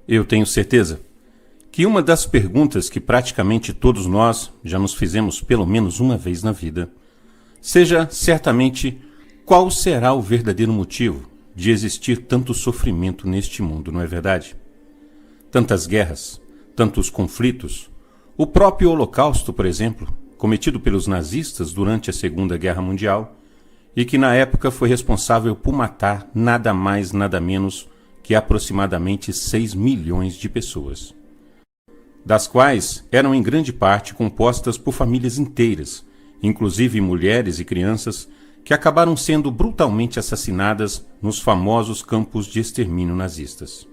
Eu tenho certeza que uma das perguntas que praticamente todos nós já nos fizemos pelo menos uma vez na vida seja certamente qual será o verdadeiro motivo de existir tanto sofrimento neste mundo, não é verdade? Tantas guerras, tantos conflitos, o próprio Holocausto, por exemplo, cometido pelos nazistas durante a Segunda Guerra Mundial e que na época foi responsável por matar nada mais nada menos que aproximadamente 6 milhões de pessoas, das quais eram em grande parte compostas por famílias inteiras, inclusive mulheres e crianças, que acabaram sendo brutalmente assassinadas nos famosos campos de extermínio nazistas.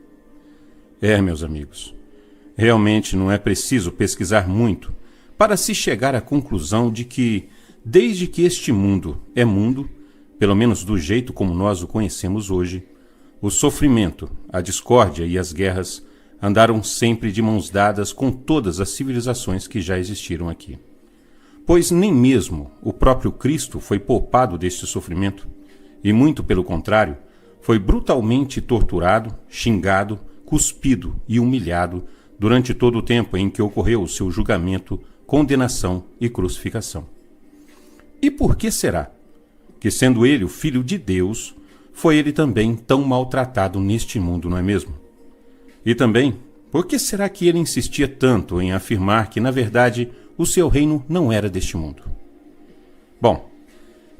Meus amigos, realmente não é preciso pesquisar muito para se chegar à conclusão de que, desde que este mundo é mundo, pelo menos do jeito como nós o conhecemos hoje, o sofrimento, a discórdia e as guerras andaram sempre de mãos dadas com todas as civilizações que já existiram aqui. Pois nem mesmo o próprio Cristo foi poupado deste sofrimento, e muito pelo contrário, foi brutalmente torturado, xingado, cuspido e humilhado durante todo o tempo em que ocorreu o seu julgamento, condenação e crucificação. E por que será que, sendo ele o Filho de Deus, foi ele também tão maltratado neste mundo, não é mesmo? E também, por que será que ele insistia tanto em afirmar que, na verdade, o seu reino não era deste mundo? Bom,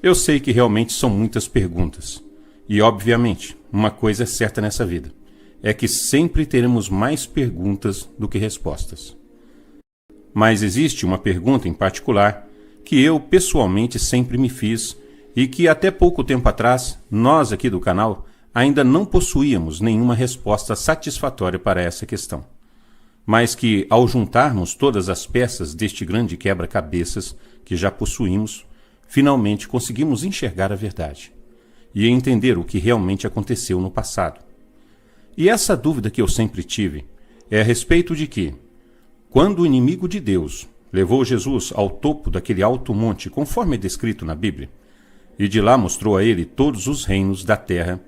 eu sei que realmente são muitas perguntas. E, obviamente, uma coisa é certa nessa vida, é que sempre teremos mais perguntas do que respostas. Mas existe uma pergunta em particular que eu, pessoalmente, sempre me fiz e que até pouco tempo atrás, nós aqui do canal ainda não possuíamos nenhuma resposta satisfatória para essa questão. Mas que, ao juntarmos todas as peças deste grande quebra-cabeças que já possuímos, finalmente conseguimos enxergar a verdade e entender o que realmente aconteceu no passado. E essa dúvida que eu sempre tive é a respeito de que, quando o inimigo de Deus levou Jesus ao topo daquele alto monte, conforme é descrito na Bíblia, e de lá mostrou a ele todos os reinos da terra,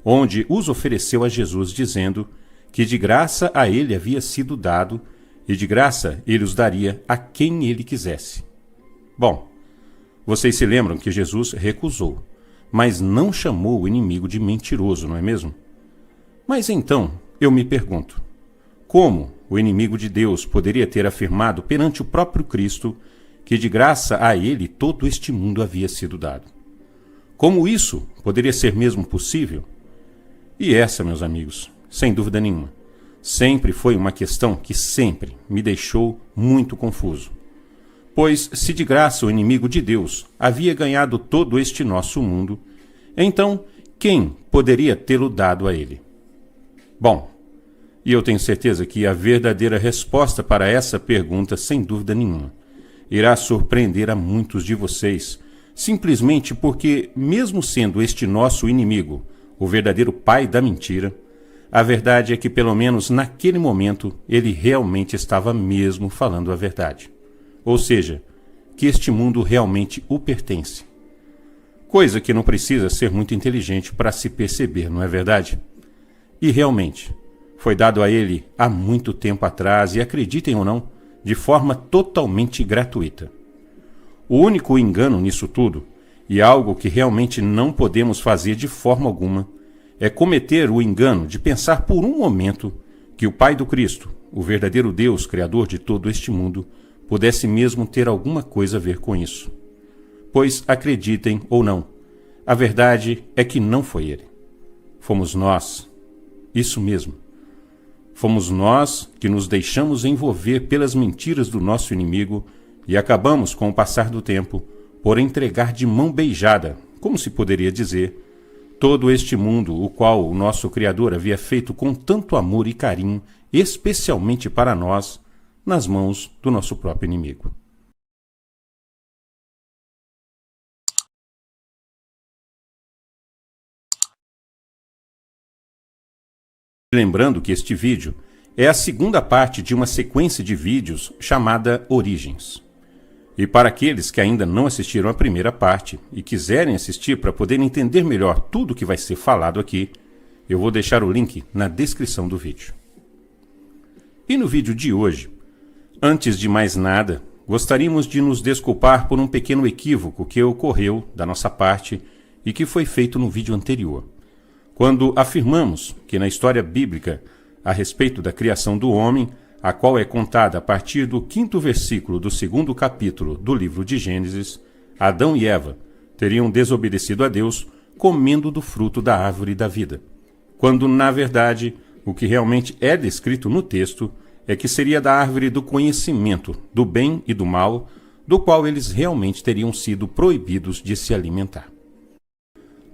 onde os ofereceu a Jesus, dizendo que de graça a ele havia sido dado, e de graça ele os daria a quem ele quisesse. Bom, vocês se lembram que Jesus recusou, mas não chamou o inimigo de mentiroso, não é mesmo? Mas então, eu me pergunto, como o inimigo de Deus poderia ter afirmado perante o próprio Cristo que de graça a ele todo este mundo havia sido dado? Como isso poderia ser mesmo possível? E essa, meus amigos, sem dúvida nenhuma, sempre foi uma questão que sempre me deixou muito confuso. Pois, se de graça o inimigo de Deus havia ganhado todo este nosso mundo, então quem poderia tê-lo dado a ele? Bom, e eu tenho certeza que a verdadeira resposta para essa pergunta, sem dúvida nenhuma, irá surpreender a muitos de vocês, simplesmente porque, mesmo sendo este nosso inimigo o verdadeiro pai da mentira, a verdade é que, pelo menos naquele momento, ele realmente estava mesmo falando a verdade. Ou seja, que este mundo realmente o pertence. Coisa que não precisa ser muito inteligente para se perceber, não é verdade? E realmente, foi dado a ele há muito tempo atrás, e acreditem ou não, de forma totalmente gratuita. O único engano nisso tudo, e algo que realmente não podemos fazer de forma alguma, é cometer o engano de pensar por um momento que o Pai do Cristo, o verdadeiro Deus, Criador de todo este mundo, pudesse mesmo ter alguma coisa a ver com isso. Pois, acreditem ou não, a verdade é que não foi ele. Fomos nós. Isso mesmo. Fomos nós que nos deixamos envolver pelas mentiras do nosso inimigo e acabamos, com o passar do tempo, por entregar de mão beijada, como se poderia dizer, todo este mundo, o qual o nosso Criador havia feito com tanto amor e carinho, especialmente para nós, nas mãos do nosso próprio inimigo. Lembrando que este vídeo é a segunda parte de uma sequência de vídeos chamada Origens. E para aqueles que ainda não assistiram a primeira parte e quiserem assistir para poderem entender melhor tudo o que vai ser falado aqui, eu vou deixar o link na descrição do vídeo. E no vídeo de hoje, antes de mais nada, gostaríamos de nos desculpar por um pequeno equívoco que ocorreu da nossa parte e que foi feito no vídeo anterior, quando afirmamos que na história bíblica, a respeito da criação do homem, a qual é contada a partir do 5º versículo do 2º capítulo do livro de Gênesis, Adão e Eva teriam desobedecido a Deus comendo do fruto da árvore da vida, quando, na verdade, o que realmente é descrito no texto é que seria da árvore do conhecimento do bem e do mal, do qual eles realmente teriam sido proibidos de se alimentar.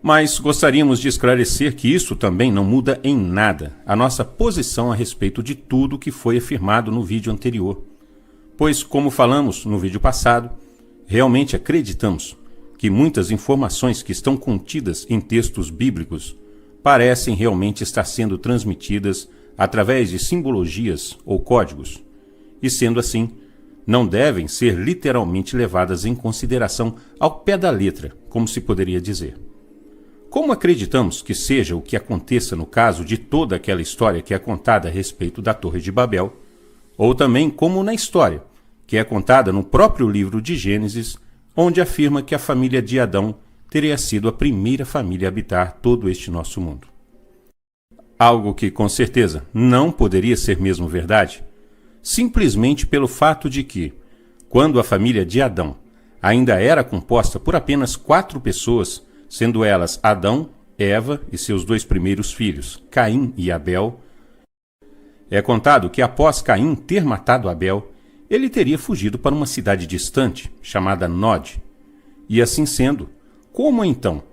Mas gostaríamos de esclarecer que isso também não muda em nada a nossa posição a respeito de tudo que foi afirmado no vídeo anterior, pois, como falamos no vídeo passado, realmente acreditamos que muitas informações que estão contidas em textos bíblicos parecem realmente estar sendo transmitidas através de simbologias ou códigos, e sendo assim, não devem ser literalmente levadas em consideração ao pé da letra, como se poderia dizer. Como acreditamos que seja o que aconteça no caso de toda aquela história que é contada a respeito da Torre de Babel, ou também como na história que é contada no próprio livro de Gênesis, onde afirma que a família de Adão teria sido a primeira família a habitar todo este nosso mundo. Algo que, com certeza, não poderia ser mesmo verdade, simplesmente pelo fato de que, quando a família de Adão ainda era composta por apenas 4 pessoas, sendo elas Adão, Eva e seus 2 primeiros filhos, Caim e Abel, é contado que após Caim ter matado Abel, ele teria fugido para uma cidade distante, chamada Nod. E assim sendo, como então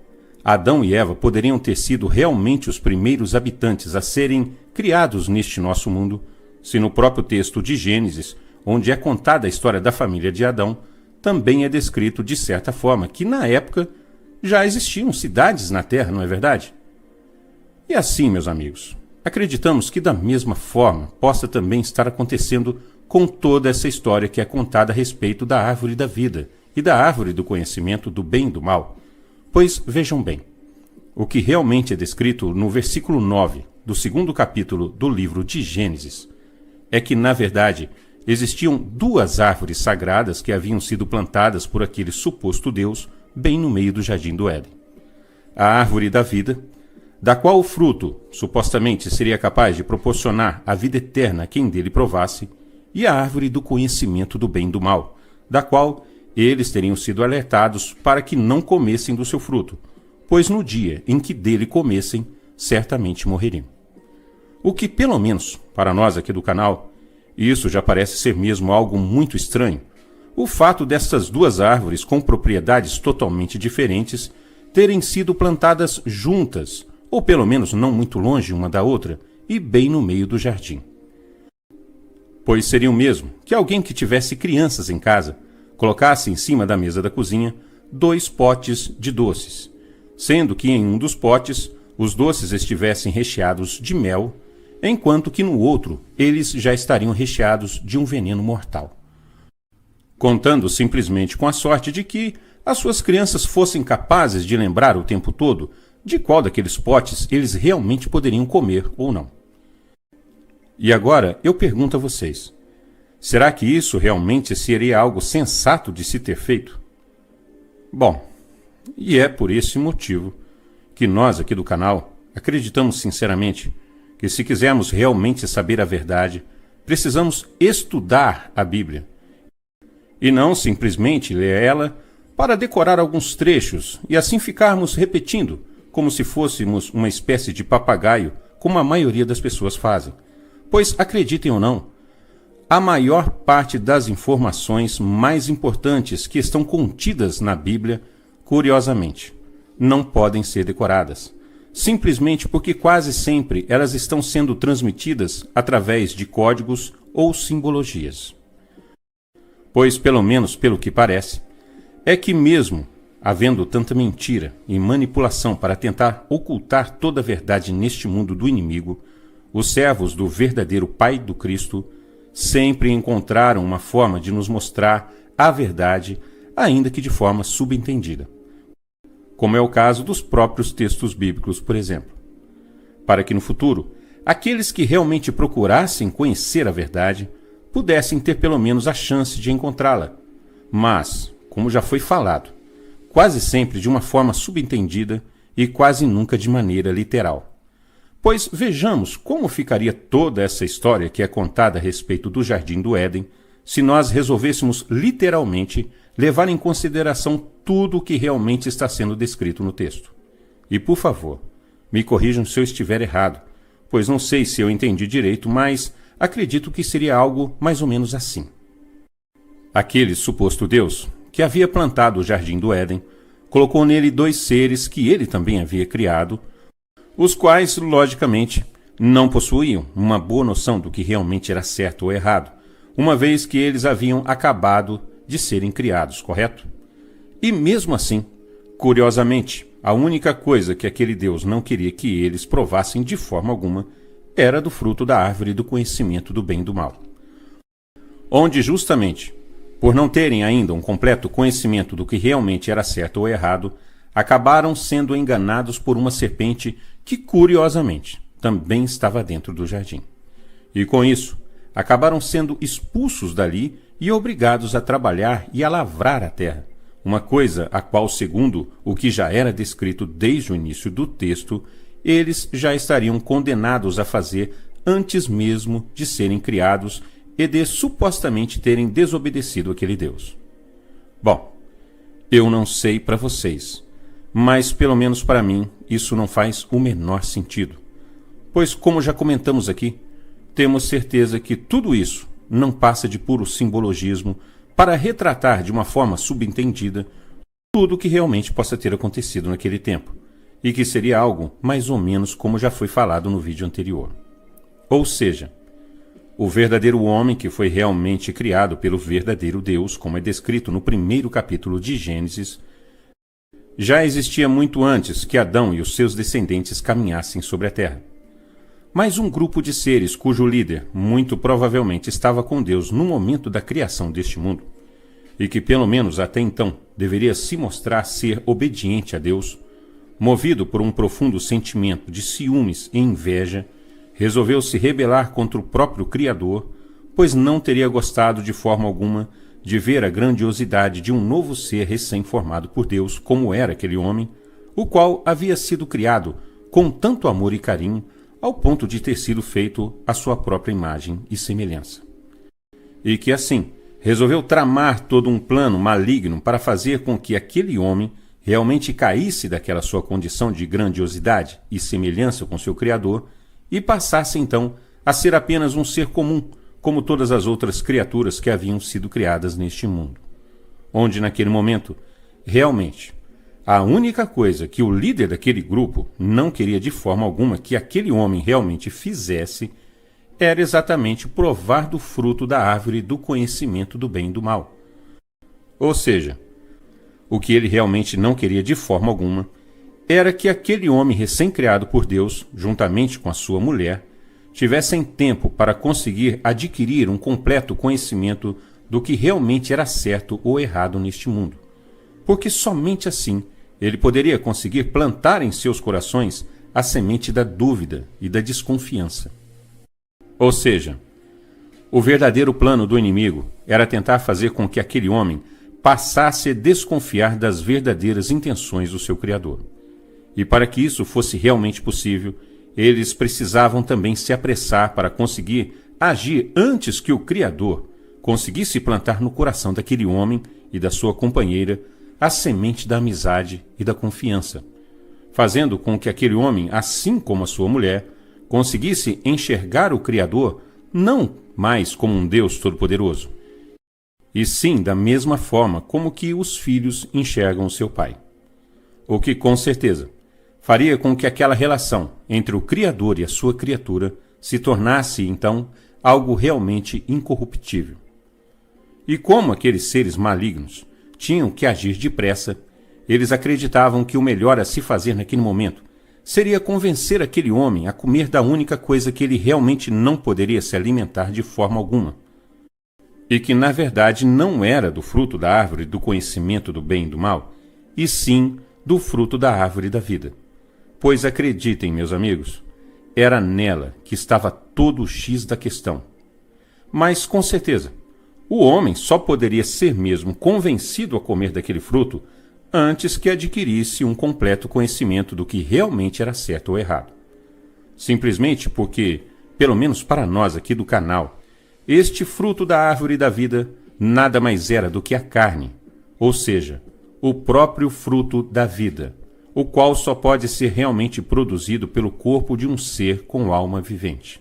Adão e Eva poderiam ter sido realmente os primeiros habitantes a serem criados neste nosso mundo, se no próprio texto de Gênesis, onde é contada a história da família de Adão, também é descrito de certa forma que na época já existiam cidades na Terra, não é verdade? E assim, meus amigos, acreditamos que da mesma forma possa também estar acontecendo com toda essa história que é contada a respeito da árvore da vida e da árvore do conhecimento do bem e do mal. Pois, vejam bem, o que realmente é descrito no versículo 9 do 2º capítulo do livro de Gênesis é que, na verdade, existiam 2 árvores sagradas que haviam sido plantadas por aquele suposto Deus bem no meio do jardim do Éden. A árvore da vida, da qual o fruto supostamente seria capaz de proporcionar a vida eterna a quem dele provasse, e a árvore do conhecimento do bem e do mal, da qual eles teriam sido alertados para que não comessem do seu fruto, pois no dia em que dele comessem, certamente morreriam. O que, pelo menos para nós aqui do canal, isso já parece ser mesmo algo muito estranho, o fato destas 2 árvores com propriedades totalmente diferentes terem sido plantadas juntas, ou pelo menos não muito longe uma da outra, e bem no meio do jardim. Pois seria o mesmo que alguém que tivesse crianças em casa colocasse em cima da mesa da cozinha 2 potes de doces, sendo que em um dos potes os doces estivessem recheados de mel, enquanto que no outro eles já estariam recheados de um veneno mortal. Contando simplesmente com a sorte de que as suas crianças fossem capazes de lembrar o tempo todo de qual daqueles potes eles realmente poderiam comer ou não. E agora eu pergunto a vocês, será que isso realmente seria algo sensato de se ter feito? Bom, e é por esse motivo que nós aqui do canal acreditamos sinceramente que se quisermos realmente saber a verdade, precisamos estudar a Bíblia e não simplesmente ler ela para decorar alguns trechos e assim ficarmos repetindo como se fôssemos uma espécie de papagaio, como a maioria das pessoas fazem. Pois, acreditem ou não, a maior parte das informações mais importantes que estão contidas na Bíblia, curiosamente, não podem ser decoradas, simplesmente porque quase sempre elas estão sendo transmitidas através de códigos ou simbologias. Pois, pelo menos pelo que parece, é que mesmo havendo tanta mentira e manipulação para tentar ocultar toda a verdade neste mundo do inimigo, os servos do verdadeiro Pai do Cristo sempre encontraram uma forma de nos mostrar a verdade, ainda que de forma subentendida, como é o caso dos próprios textos bíblicos, por exemplo, para que no futuro aqueles que realmente procurassem conhecer a verdade pudessem ter pelo menos a chance de encontrá-la. Mas, como já foi falado, quase sempre de uma forma subentendida e quase nunca de maneira literal. Pois vejamos como ficaria toda essa história que é contada a respeito do Jardim do Éden se nós resolvêssemos literalmente levar em consideração tudo o que realmente está sendo descrito no texto. E, por favor, me corrijam se eu estiver errado, pois não sei se eu entendi direito, mas acredito que seria algo mais ou menos assim. Aquele suposto Deus, que havia plantado o Jardim do Éden, colocou nele 2 seres que ele também havia criado, os quais, logicamente, não possuíam uma boa noção do que realmente era certo ou errado, uma vez que eles haviam acabado de serem criados, correto? E mesmo assim, curiosamente, a única coisa que aquele Deus não queria que eles provassem de forma alguma era do fruto da árvore do conhecimento do bem e do mal. Onde justamente, por não terem ainda um completo conhecimento do que realmente era certo ou errado, acabaram sendo enganados por uma serpente que, curiosamente, também estava dentro do jardim. E com isso, acabaram sendo expulsos dali e obrigados a trabalhar e a lavrar a terra, uma coisa a qual, segundo o que já era descrito desde o início do texto, eles já estariam condenados a fazer antes mesmo de serem criados e de supostamente terem desobedecido aquele Deus. Bom, eu não sei para vocês, mas pelo menos para mim isso não faz o menor sentido, pois, como já comentamos aqui, temos certeza que tudo isso não passa de puro simbologismo para retratar de uma forma subentendida tudo o que realmente possa ter acontecido naquele tempo, e que seria algo mais ou menos como já foi falado no vídeo anterior. Ou seja, o verdadeiro homem que foi realmente criado pelo verdadeiro Deus, como é descrito no 1º capítulo de Gênesis, já existia muito antes que Adão e os seus descendentes caminhassem sobre a terra. Mas um grupo de seres cujo líder muito provavelmente estava com Deus no momento da criação deste mundo, e que pelo menos até então deveria se mostrar ser obediente a Deus, movido por um profundo sentimento de ciúmes e inveja, resolveu se rebelar contra o próprio Criador, pois não teria gostado de forma alguma de ver a grandiosidade de um novo ser recém-formado por Deus, como era aquele homem, o qual havia sido criado com tanto amor e carinho, ao ponto de ter sido feito à sua própria imagem e semelhança. E que assim resolveu tramar todo um plano maligno para fazer com que aquele homem realmente caísse daquela sua condição de grandiosidade e semelhança com seu Criador e passasse então a ser apenas um ser comum, como todas as outras criaturas que haviam sido criadas neste mundo. Onde naquele momento, realmente, a única coisa que o líder daquele grupo não queria de forma alguma que aquele homem realmente fizesse era exatamente provar do fruto da árvore do conhecimento do bem e do mal. Ou seja, o que ele realmente não queria de forma alguma era que aquele homem recém-criado por Deus, juntamente com a sua mulher, tivessem tempo para conseguir adquirir um completo conhecimento do que realmente era certo ou errado neste mundo. Porque somente assim ele poderia conseguir plantar em seus corações a semente da dúvida e da desconfiança. Ou seja, o verdadeiro plano do inimigo era tentar fazer com que aquele homem passasse a desconfiar das verdadeiras intenções do seu Criador. E para que isso fosse realmente possível, eles precisavam também se apressar para conseguir agir antes que o Criador conseguisse plantar no coração daquele homem e da sua companheira a semente da amizade e da confiança, fazendo com que aquele homem, assim como a sua mulher, conseguisse enxergar o Criador não mais como um Deus todo-poderoso, e sim da mesma forma como que os filhos enxergam o seu pai. O que, com certeza, faria com que aquela relação entre o Criador e a sua criatura se tornasse, então, algo realmente incorruptível. E como aqueles seres malignos tinham que agir depressa, eles acreditavam que o melhor a se fazer naquele momento seria convencer aquele homem a comer da única coisa que ele realmente não poderia se alimentar de forma alguma, e que na verdade não era do fruto da árvore do conhecimento do bem e do mal, e sim do fruto da árvore da vida. Pois acreditem, meus amigos, era nela que estava todo o X da questão. Mas, com certeza, o homem só poderia ser mesmo convencido a comer daquele fruto antes que adquirisse um completo conhecimento do que realmente era certo ou errado. Simplesmente porque, pelo menos para nós aqui do canal, este fruto da árvore da vida nada mais era do que a carne, ou seja, o próprio fruto da vida, o qual só pode ser realmente produzido pelo corpo de um ser com alma vivente.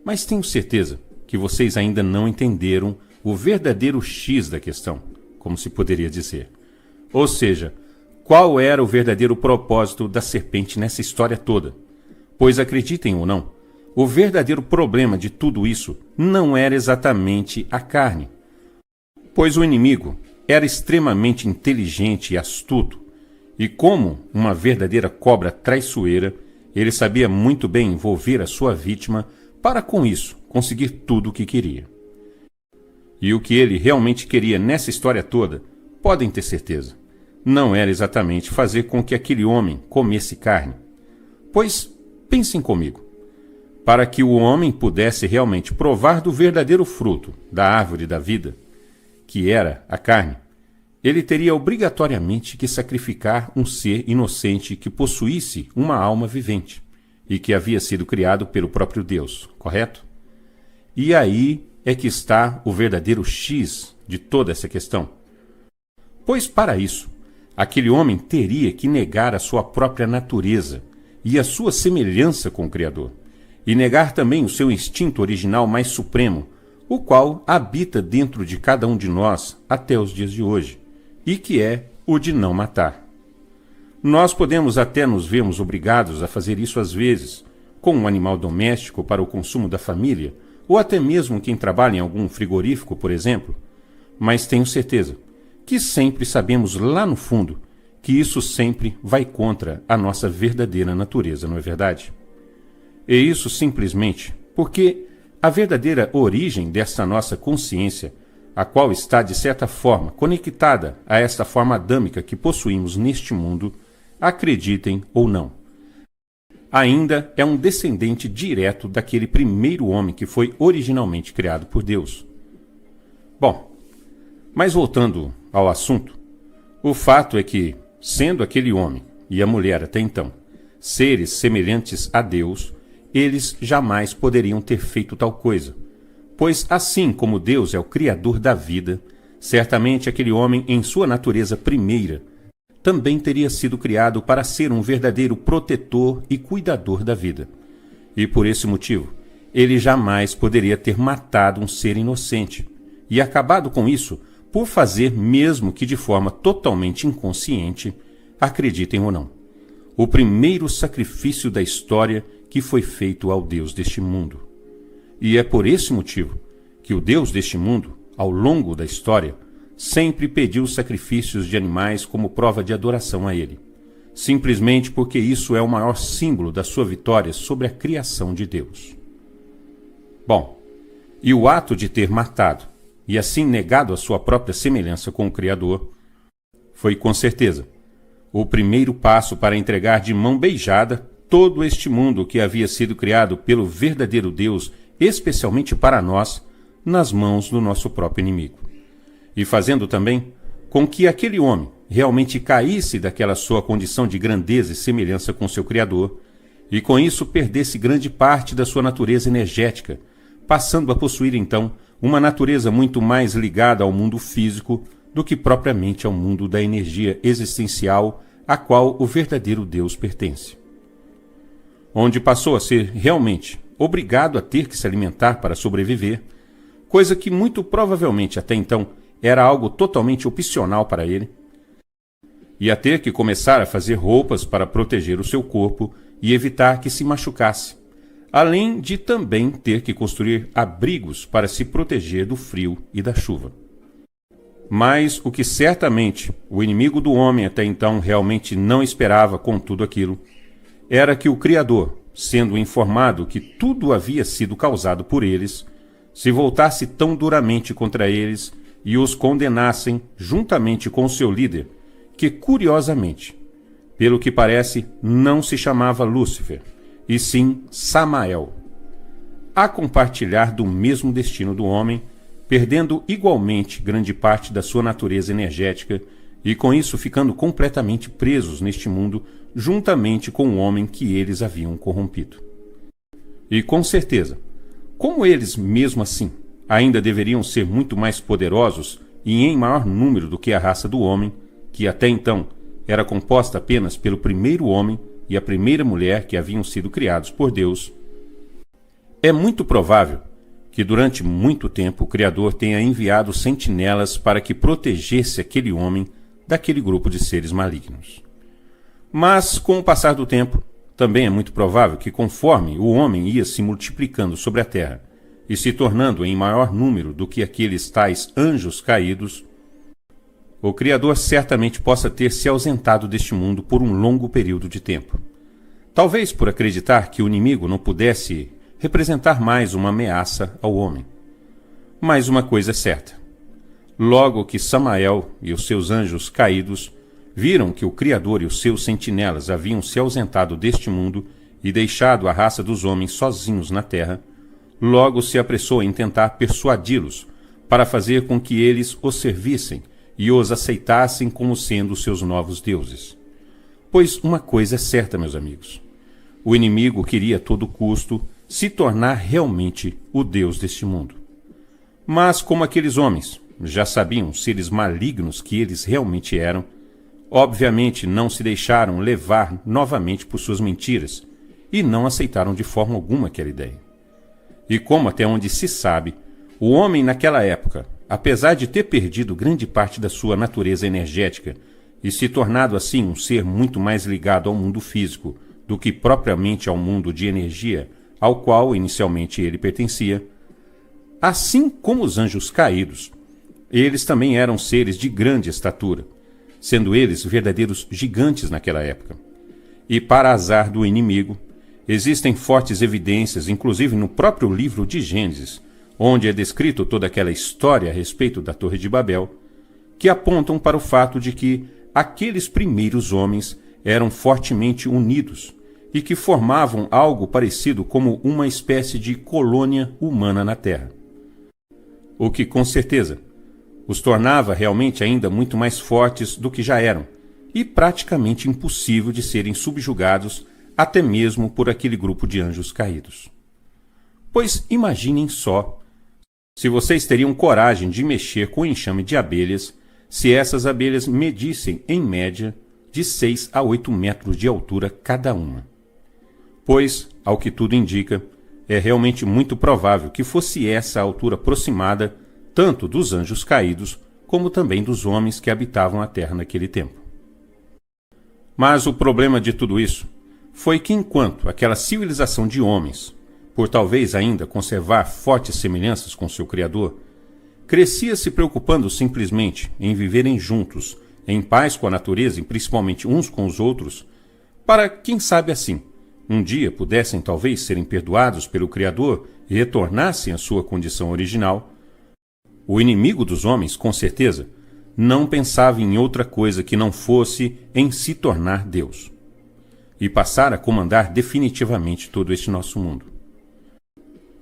Mas tenho certeza que vocês ainda não entenderam o verdadeiro X da questão, como se poderia dizer. Ou seja, qual era o verdadeiro propósito da serpente nessa história toda? Pois acreditem ou não, o verdadeiro problema de tudo isso não era exatamente a carne. Pois o inimigo era extremamente inteligente e astuto, e como uma verdadeira cobra traiçoeira, ele sabia muito bem envolver a sua vítima para com isso conseguir tudo o que queria. E o que ele realmente queria nessa história toda, podem ter certeza, não era exatamente fazer com que aquele homem comesse carne. Pois, pensem comigo, para que o homem pudesse realmente provar do verdadeiro fruto da árvore da vida, que era a carne, ele teria obrigatoriamente que sacrificar um ser inocente que possuísse uma alma vivente e que havia sido criado pelo próprio Deus, correto? E aí é que está o verdadeiro X de toda essa questão. Pois para isso, aquele homem teria que negar a sua própria natureza e a sua semelhança com o Criador, e negar também o seu instinto original mais supremo, o qual habita dentro de cada um de nós até os dias de hoje, e que é o de não matar. Nós podemos até nos vermos obrigados a fazer isso às vezes, com um animal doméstico para o consumo da família, ou até mesmo quem trabalha em algum frigorífico, por exemplo, mas tenho certeza que sempre sabemos lá no fundo que isso sempre vai contra a nossa verdadeira natureza, não é verdade? E isso simplesmente porque a verdadeira origem dessa nossa consciência, a qual está de certa forma conectada a esta forma adâmica que possuímos neste mundo, acreditem ou não, ainda é um descendente direto daquele primeiro homem que foi originalmente criado por Deus. Bom, mas voltando ao assunto, o fato é que, sendo aquele homem e a mulher até então seres semelhantes a Deus, eles jamais poderiam ter feito tal coisa, pois assim como Deus é o Criador da vida, certamente aquele homem em sua natureza primeira também teria sido criado para ser um verdadeiro protetor e cuidador da vida. E por esse motivo, ele jamais poderia ter matado um ser inocente e acabado com isso por fazer, mesmo que de forma totalmente inconsciente, acreditem ou não, o primeiro sacrifício da história que foi feito ao Deus deste mundo. E é por esse motivo que o Deus deste mundo, ao longo da história, sempre pediu sacrifícios de animais como prova de adoração a ele, simplesmente porque isso é o maior símbolo da sua vitória sobre a criação de Deus. Bom, e o ato de ter matado e assim negado a sua própria semelhança com o Criador foi, com certeza, o primeiro passo para entregar de mão beijada todo este mundo que havia sido criado pelo verdadeiro Deus, especialmente para nós, nas mãos do nosso próprio inimigo. E fazendo também com que aquele homem realmente caísse daquela sua condição de grandeza e semelhança com seu Criador, e com isso perdesse grande parte da sua natureza energética, passando a possuir então uma natureza muito mais ligada ao mundo físico do que propriamente ao mundo da energia existencial a qual o verdadeiro Deus pertence. Onde passou a ser realmente obrigado a ter que se alimentar para sobreviver, coisa que muito provavelmente até então era algo totalmente opcional para ele, e a ter que começar a fazer roupas para proteger o seu corpo e evitar que se machucasse, além de também ter que construir abrigos para se proteger do frio e da chuva. Mas o que certamente o inimigo do homem até então realmente não esperava com tudo aquilo, era que o Criador, sendo informado que tudo havia sido causado por eles, se voltasse tão duramente contra eles e os condenassem juntamente com seu líder, que curiosamente, pelo que parece, não se chamava Lúcifer, e sim Samael, a compartilhar do mesmo destino do homem, perdendo igualmente grande parte da sua natureza energética e com isso ficando completamente presos neste mundo juntamente com o homem que eles haviam corrompido. E com certeza, como eles, mesmo assim, ainda deveriam ser muito mais poderosos e em maior número do que a raça do homem, que até então era composta apenas pelo primeiro homem e a primeira mulher que haviam sido criados por Deus, é muito provável que durante muito tempo o Criador tenha enviado sentinelas para que protegesse aquele homem daquele grupo de seres malignos. Mas, com o passar do tempo, também é muito provável que conforme o homem ia se multiplicando sobre a terra e se tornando em maior número do que aqueles tais anjos caídos, o Criador certamente possa ter se ausentado deste mundo por um longo período de tempo. Talvez por acreditar que o inimigo não pudesse representar mais uma ameaça ao homem. Mas uma coisa é certa. Logo que Samael e os seus anjos caídos viram que o Criador e os seus sentinelas haviam se ausentado deste mundo e deixado a raça dos homens sozinhos na terra, logo se apressou em tentar persuadi-los para fazer com que eles os servissem e os aceitassem como sendo seus novos deuses. Pois uma coisa é certa, meus amigos. O inimigo queria a todo custo se tornar realmente o Deus deste mundo. Mas como aqueles homens já sabiam seres malignos que eles realmente eram, obviamente não se deixaram levar novamente por suas mentiras e não aceitaram de forma alguma aquela ideia. E como até onde se sabe, o homem naquela época, apesar de ter perdido grande parte da sua natureza energética e se tornado assim um ser muito mais ligado ao mundo físico do que propriamente ao mundo de energia ao qual inicialmente ele pertencia, assim como os anjos caídos, eles também eram seres de grande estatura, sendo eles verdadeiros gigantes naquela época. E para azar do inimigo, existem fortes evidências, inclusive no próprio livro de Gênesis, onde é descrito toda aquela história a respeito da Torre de Babel, que apontam para o fato de que aqueles primeiros homens eram fortemente unidos e que formavam algo parecido como uma espécie de colônia humana na Terra. O que, com certeza, os tornava realmente ainda muito mais fortes do que já eram e praticamente impossível de serem subjugados até mesmo por aquele grupo de anjos caídos. Pois imaginem só se vocês teriam coragem de mexer com o enxame de abelhas se essas abelhas medissem, em média, de 6 a 8 metros de altura cada uma. Pois, ao que tudo indica, é realmente muito provável que fosse essa a altura aproximada tanto dos anjos caídos como também dos homens que habitavam a terra naquele tempo. Mas o problema de tudo isso foi que enquanto aquela civilização de homens, por talvez ainda conservar fortes semelhanças com seu Criador, crescia se preocupando simplesmente em viverem juntos, em paz com a natureza e principalmente uns com os outros, para, quem sabe assim, um dia pudessem talvez serem perdoados pelo Criador e retornassem à sua condição original, o inimigo dos homens, com certeza, não pensava em outra coisa que não fosse em se tornar Deus e passar a comandar definitivamente todo este nosso mundo.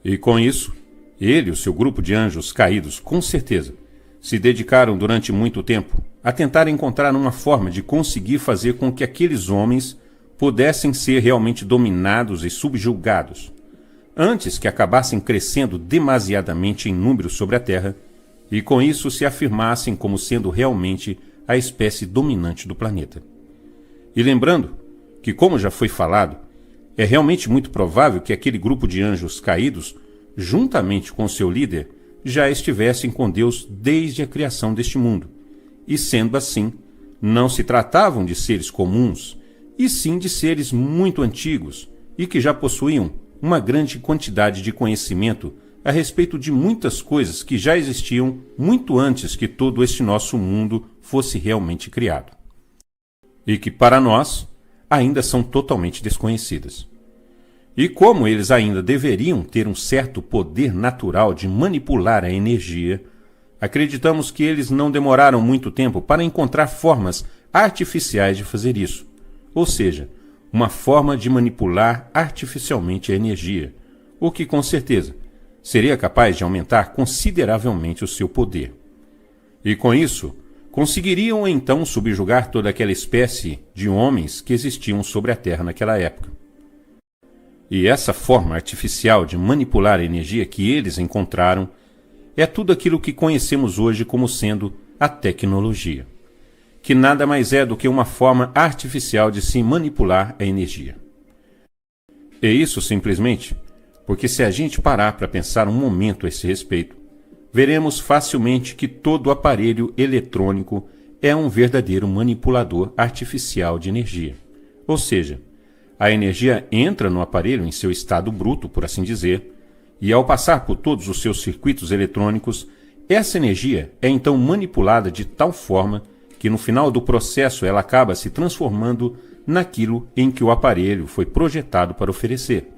E com isso, ele e o seu grupo de anjos caídos, com certeza, se dedicaram durante muito tempo a tentar encontrar uma forma de conseguir fazer com que aqueles homens pudessem ser realmente dominados e subjugados, antes que acabassem crescendo demasiadamente em número sobre a Terra e com isso se afirmassem como sendo realmente a espécie dominante do planeta. E lembrando que, como já foi falado, é realmente muito provável que aquele grupo de anjos caídos, juntamente com seu líder, já estivessem com Deus desde a criação deste mundo, e sendo assim, não se tratavam de seres comuns, e sim de seres muito antigos e que já possuíam uma grande quantidade de conhecimento a respeito de muitas coisas que já existiam muito antes que todo este nosso mundo fosse realmente criado. E que para nós ainda são totalmente desconhecidas. E como eles ainda deveriam ter um certo poder natural de manipular a energia, acreditamos que eles não demoraram muito tempo para encontrar formas artificiais de fazer isso. Ou seja, uma forma de manipular artificialmente a energia, o que com certeza seria capaz de aumentar consideravelmente o seu poder. E com isso, conseguiriam então subjugar toda aquela espécie de homens que existiam sobre a Terra naquela época. E essa forma artificial de manipular a energia que eles encontraram é tudo aquilo que conhecemos hoje como sendo a tecnologia, que nada mais é do que uma forma artificial de se manipular a energia. E isso simplesmente porque se a gente parar para pensar um momento a esse respeito, veremos facilmente que todo aparelho eletrônico é um verdadeiro manipulador artificial de energia. Ou seja, a energia entra no aparelho em seu estado bruto, por assim dizer, e ao passar por todos os seus circuitos eletrônicos, essa energia é então manipulada de tal forma que no final do processo ela acaba se transformando naquilo em que o aparelho foi projetado para oferecer.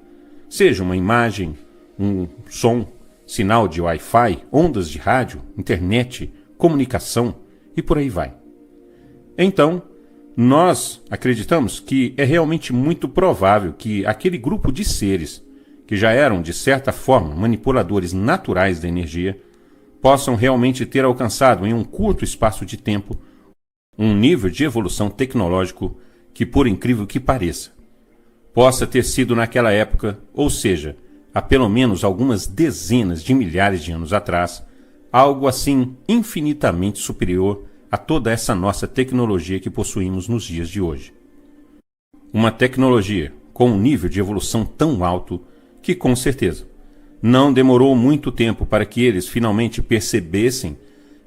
Seja uma imagem, um som, sinal de Wi-Fi, ondas de rádio, internet, comunicação e por aí vai. Então, nós acreditamos que é realmente muito provável que aquele grupo de seres, que já eram de certa forma manipuladores naturais da energia, possam realmente ter alcançado em um curto espaço de tempo um nível de evolução tecnológico que, por incrível que pareça, possa ter sido naquela época, ou seja, há pelo menos algumas dezenas de milhares de anos atrás, algo assim infinitamente superior a toda essa nossa tecnologia que possuímos nos dias de hoje. Uma tecnologia com um nível de evolução tão alto que, com certeza, não demorou muito tempo para que eles finalmente percebessem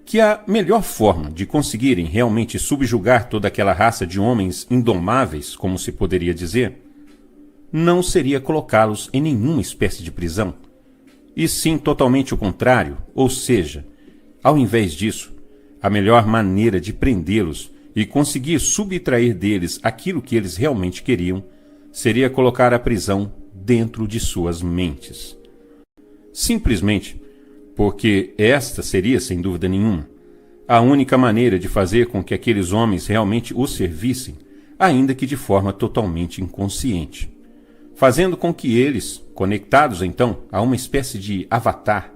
que a melhor forma de conseguirem realmente subjugar toda aquela raça de homens indomáveis, como se poderia dizer, não seria colocá-los em nenhuma espécie de prisão, e sim totalmente o contrário, ou seja, ao invés disso, a melhor maneira de prendê-los e conseguir subtrair deles aquilo que eles realmente queriam seria colocar a prisão dentro de suas mentes. Simplesmente porque esta seria, sem dúvida nenhuma, a única maneira de fazer com que aqueles homens realmente os servissem, ainda que de forma totalmente inconsciente, fazendo com que eles, conectados então a uma espécie de avatar,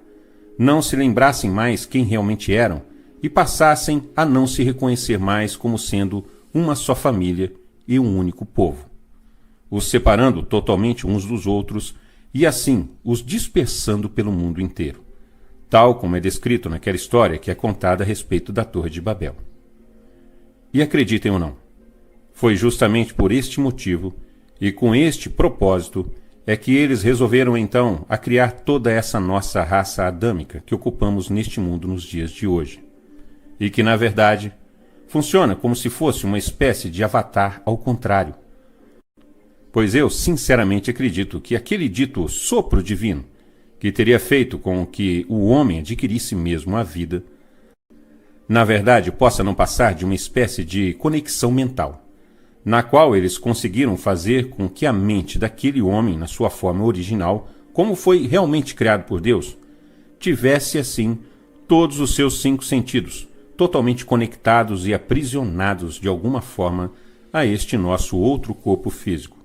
não se lembrassem mais quem realmente eram e passassem a não se reconhecer mais como sendo uma só família e um único povo, os separando totalmente uns dos outros e assim os dispersando pelo mundo inteiro, tal como é descrito naquela história que é contada a respeito da Torre de Babel. E acreditem ou não, foi justamente por este motivo e com este propósito é que eles resolveram então a criar toda essa nossa raça adâmica que ocupamos neste mundo nos dias de hoje. E que, na verdade, funciona como se fosse uma espécie de avatar ao contrário. Pois eu sinceramente acredito que aquele dito sopro divino, que teria feito com que o homem adquirisse mesmo a vida, na verdade possa não passar de uma espécie de conexão mental, na qual eles conseguiram fazer com que a mente daquele homem, na sua forma original, como foi realmente criado por Deus, tivesse assim todos os seus 5 sentidos, totalmente conectados e aprisionados de alguma forma a este nosso outro corpo físico,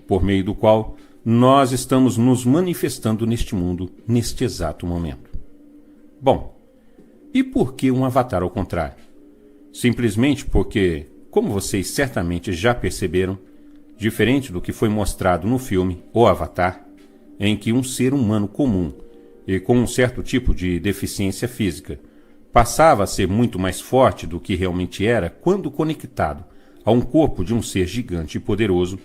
por meio do qual nós estamos nos manifestando neste mundo, neste exato momento. Bom, e por que um avatar ao contrário? Simplesmente porque, como vocês certamente já perceberam, diferente do que foi mostrado no filme O Avatar, em que um ser humano comum e com um certo tipo de deficiência física passava a ser muito mais forte do que realmente era quando conectado a um corpo de um ser gigante e poderoso,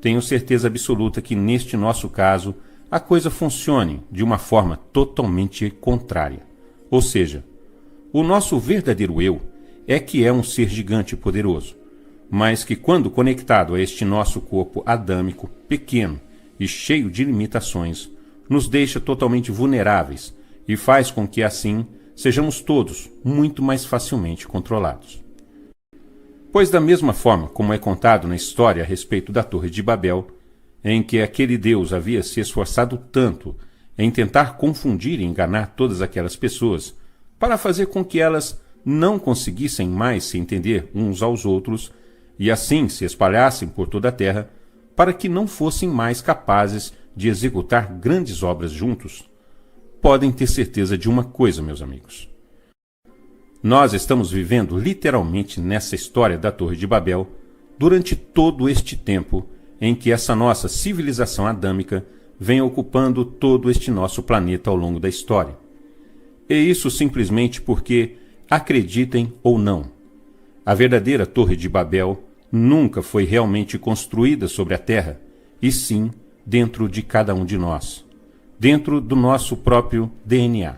tenho certeza absoluta que neste nosso caso a coisa funcione de uma forma totalmente contrária. Ou seja, o nosso verdadeiro eu é que é um ser gigante e poderoso, mas que quando conectado a este nosso corpo adâmico, pequeno e cheio de limitações, nos deixa totalmente vulneráveis e faz com que assim sejamos todos muito mais facilmente controlados. Pois da mesma forma como é contado na história a respeito da Torre de Babel, em que aquele Deus havia se esforçado tanto em tentar confundir e enganar todas aquelas pessoas, para fazer com que elas não conseguissem mais se entender uns aos outros, e assim se espalhassem por toda a terra, para que não fossem mais capazes de executar grandes obras juntos, podem ter certeza de uma coisa, meus amigos. Nós estamos vivendo literalmente nessa história da Torre de Babel durante todo este tempo em que essa nossa civilização adâmica vem ocupando todo este nosso planeta ao longo da história. E isso simplesmente porque, acreditem ou não, a verdadeira Torre de Babel nunca foi realmente construída sobre a Terra, e sim dentro de cada um de nós, dentro do nosso próprio DNA.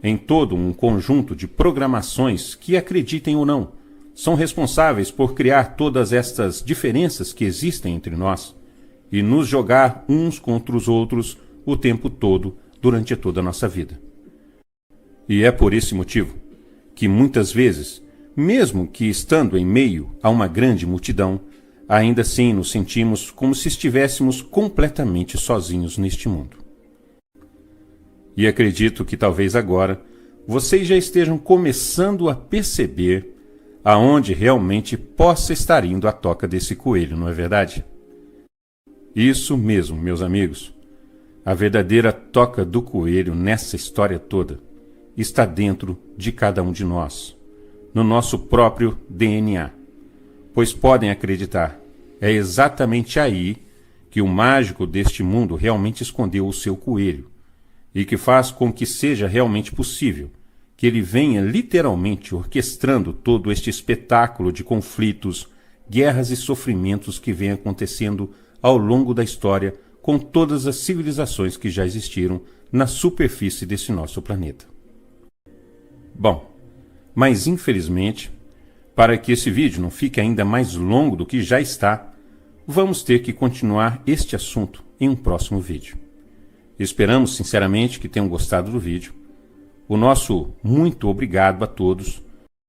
Em todo um conjunto de programações que, acreditem ou não, são responsáveis por criar todas estas diferenças que existem entre nós e nos jogar uns contra os outros o tempo todo durante toda a nossa vida. E é por esse motivo que muitas vezes, mesmo que estando em meio a uma grande multidão, ainda assim nos sentimos como se estivéssemos completamente sozinhos neste mundo. E acredito que talvez agora vocês já estejam começando a perceber aonde realmente possa estar indo a toca desse coelho, não é verdade? Isso mesmo, meus amigos. A verdadeira toca do coelho nessa história toda está dentro de cada um de nós, no nosso próprio DNA. Pois podem acreditar, é exatamente aí que o mágico deste mundo realmente escondeu o seu coelho, e que faz com que seja realmente possível que ele venha literalmente orquestrando todo este espetáculo de conflitos, guerras e sofrimentos que vem acontecendo ao longo da história com todas as civilizações que já existiram na superfície desse nosso planeta. Bom, mas infelizmente, para que esse vídeo não fique ainda mais longo do que já está, vamos ter que continuar este assunto em um próximo vídeo. Esperamos sinceramente que tenham gostado do vídeo. O nosso muito obrigado a todos